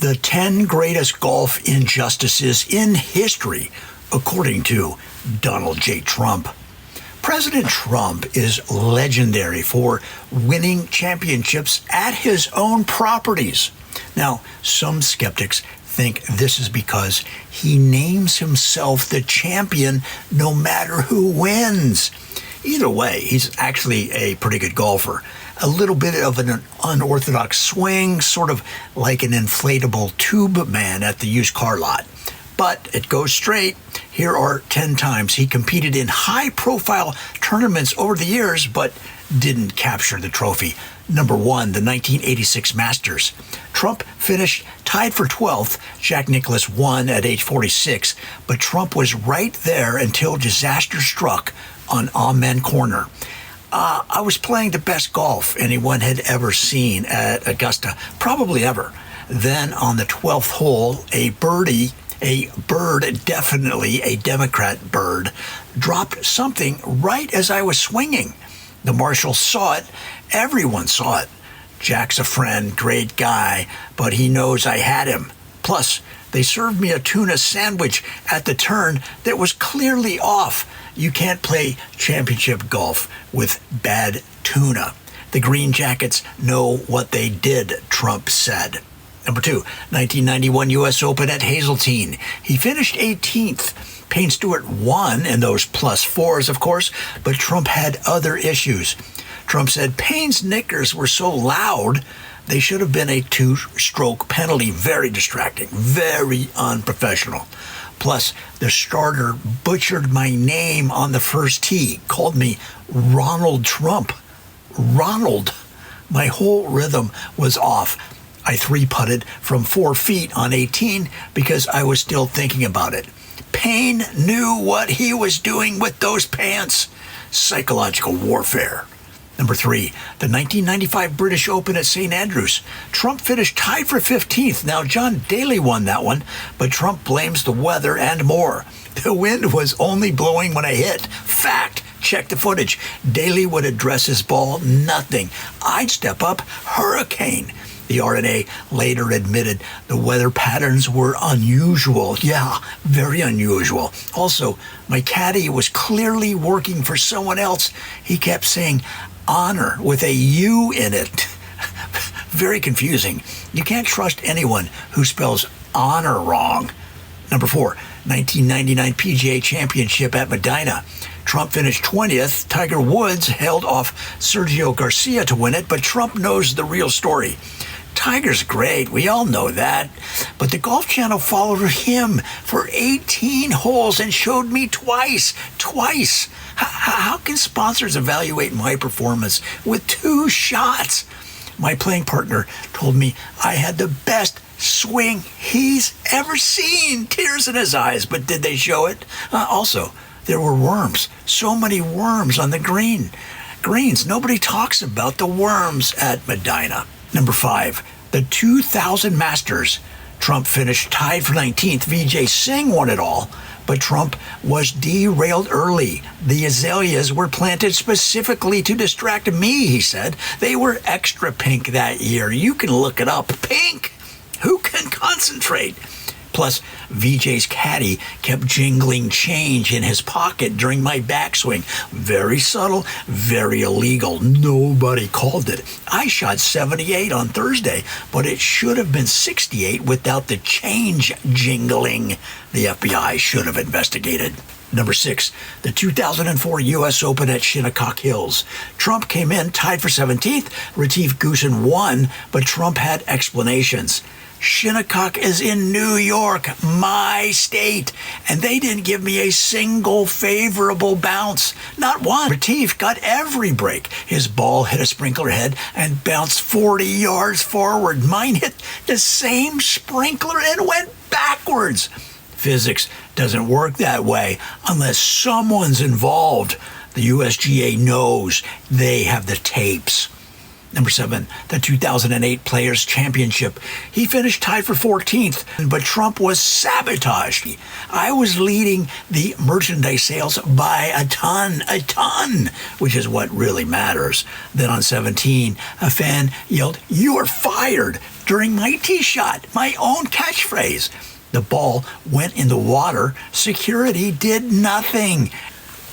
The 10 greatest golf injustices in history, according to Donald J. Trump. President Trump is legendary for winning championships at his own properties. Now, some skeptics think this is because he names himself the champion no matter who wins. Either way, he's actually a pretty good golfer. A little bit of an unorthodox swing, sort of like an inflatable tube man at the used car lot. But it goes straight. Here are 10 times he competed in high-profile tournaments over the years, but didn't capture the trophy. Number 1, the 1986 Masters. Trump finished tied for 12th. Jack Nicklaus won at age 46, but Trump was right there until disaster struck on Amen Corner. I was playing the best golf anyone had ever seen at Augusta, probably ever. Then on the 12th hole, a bird, definitely a Democrat bird, dropped something right as I was swinging. The marshal saw it. Everyone saw it. Jack's a friend, great guy, but he knows I had him. Plus, they served me a tuna sandwich at the turn that was clearly off. You can't play championship golf with bad tuna. The Green Jackets know what they did, Trump said. Number 2, 1991 U.S. Open at Hazeltine. He finished 18th. Payne Stewart won in those plus fours, of course, but Trump had other issues. Trump said Payne's knickers were so loud they should have been a 2-stroke penalty. Very distracting, very unprofessional. Plus, the starter butchered my name on the first tee, called me Ronald Trump. Ronald. My whole rhythm was off. I 3-putted from 4 feet on 18 because I was still thinking about it. Payne knew what he was doing with those pants. Psychological warfare. Number 3, the 1995 British Open at St. Andrews. Trump finished tied for 15th. Now, John Daly won that one, but Trump blames the weather and more. The wind was only blowing when I hit. Fact. Check the footage. Daly would address his ball. Nothing. I'd step up. Hurricane. The R&A later admitted the weather patterns were unusual. Yeah, very unusual. Also, my caddy was clearly working for someone else. He kept saying honor with a U in it. Very confusing. You can't trust anyone who spells honor wrong. Number 4, 1999 PGA Championship at Medina. Trump finished 20th. Tiger Woods held off Sergio Garcia to win it, but Trump knows the real story. Tiger's great, we all know that, but the Golf Channel followed him for 18 holes and showed me twice. How can sponsors evaluate my performance with 2 shots? My playing partner told me I had the best swing he's ever seen. Tears in his eyes, but did they show it? Also, there were worms. So many worms on the greens. Nobody talks about the worms at Medina. Number 5, the 2000 Masters. Trump finished tied for 19th. Vijay Singh won it all, but Trump was derailed early. The azaleas were planted specifically to distract me, he said. They were extra pink that year. You can look it up. Pink! Who can concentrate? Plus, Vijay's caddy kept jingling change in his pocket during my backswing. Very subtle, very illegal. Nobody called it. I shot 78 on Thursday, but it should have been 68 without the change jingling. The FBI should have investigated. Number 6, the 2004 U.S. Open at Shinnecock Hills. Trump came in tied for 17th. Retief Goosen won, but Trump had explanations. Shinnecock is in New York, my state, and they didn't give me a single favorable bounce. Not one. Retief got every break. His ball hit a sprinkler head and bounced 40 yards forward. Mine hit the same sprinkler and went backwards. Physics doesn't work that way unless someone's involved. The USGA knows. They have the tapes. Number 7, the 2008 Players' Championship. He finished tied for 14th, but Trump was sabotaged. I was leading the merchandise sales by a ton, which is what really matters. Then on 17, a fan yelled, "You are fired," during my tee shot, my own catchphrase. The ball went in the water. Security did nothing.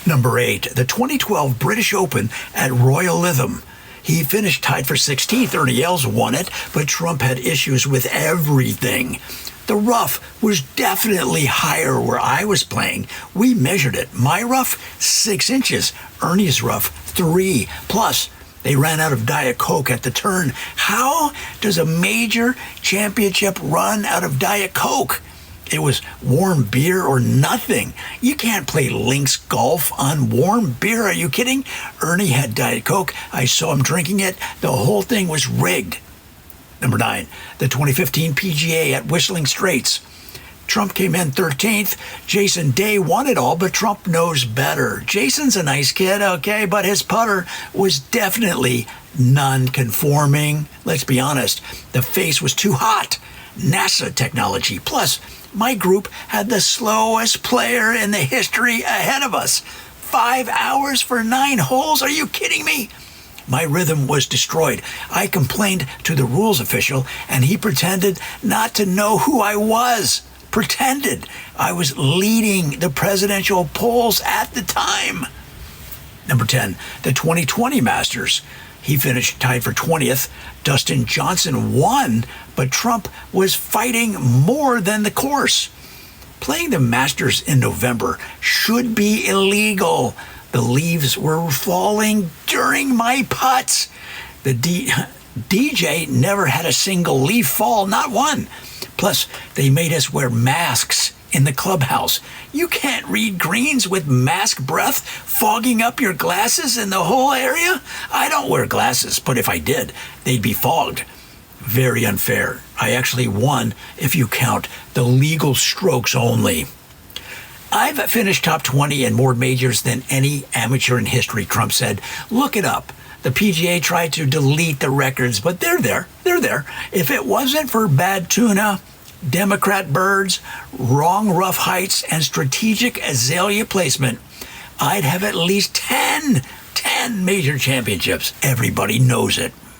Number 8, the 2012 British Open at Royal Lytham. He finished tied for 16th. Ernie Els won it, but Trump had issues with everything. The rough was definitely higher where I was playing. We measured it. My rough, 6 inches. Ernie's rough, 3. Plus, they ran out of Diet Coke at the turn. How does a major championship run out of Diet Coke? It was warm beer or nothing. You can't play links golf on warm beer. Are you kidding? Ernie had Diet Coke. I saw him drinking it. The whole thing was rigged. Number 9, the 2015 PGA at Whistling Straits. Trump came in 13th. Jason Day won it all, but Trump knows better. Jason's a nice kid, okay, but his putter was definitely non-conforming. Let's be honest, the face was too hot. NASA technology. Plus, my group had the slowest player in the history ahead of us. 5 hours for 9 holes? Are you kidding me? My rhythm was destroyed. I complained to the rules official, and he pretended not to know who I was. Pretended I was leading the presidential polls at the time. Number 10, the 2020 Masters. He finished tied for 20th. Dustin Johnson won, but Trump was fighting more than the course. Playing the Masters in November should be illegal. The leaves were falling during my putts. The DJ never had a single leaf fall, not one. Plus, they made us wear masks in the clubhouse. You can't read greens with mask breath fogging up your glasses in the whole area. I don't wear glasses, but if I did, they'd be fogged. Very unfair. I actually won if you count the legal strokes only. I've finished top 20 in more majors than any amateur in history, Trump said. Look it up. The PGA tried to delete the records, but they're there. They're there. If it wasn't for bad tuna, Democrat birds, wrong rough heights, and strategic azalea placement, I'd have at least 10 major championships. Everybody knows it.